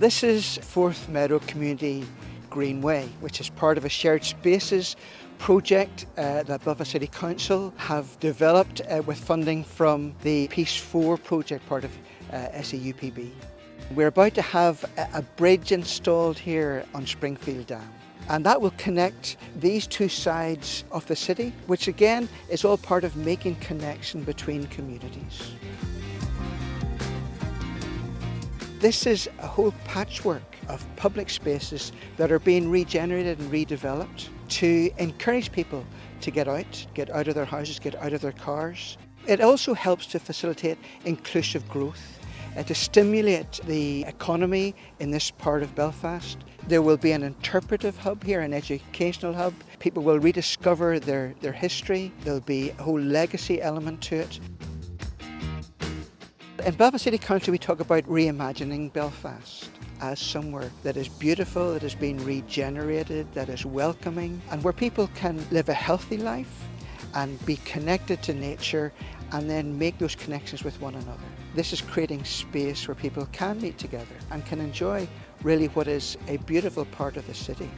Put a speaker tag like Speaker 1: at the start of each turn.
Speaker 1: This is Forth Meadow Community Greenway, which is part of a shared spaces project that Belfast City Council have developed with funding from the Peace 4 project, part of SEUPB. We're about to have a bridge installed here on Springfield Dam, and that will connect these two sides of the city, which again is all part of making connection between communities. This is a whole patchwork of public spaces that are being regenerated and redeveloped to encourage people to get out of their houses, get out of their cars. It also helps to facilitate inclusive growth, to stimulate the economy in this part of Belfast. There will be an interpretive hub here, an educational hub. People will rediscover their history. There'll be a whole legacy element to it. In Belfast City Council, we talk about reimagining Belfast as somewhere that is beautiful, that is being regenerated, that is welcoming, and where people can live a healthy life and be connected to nature and then make those connections with one another. This is creating space where people can meet together and can enjoy really what is a beautiful part of the city.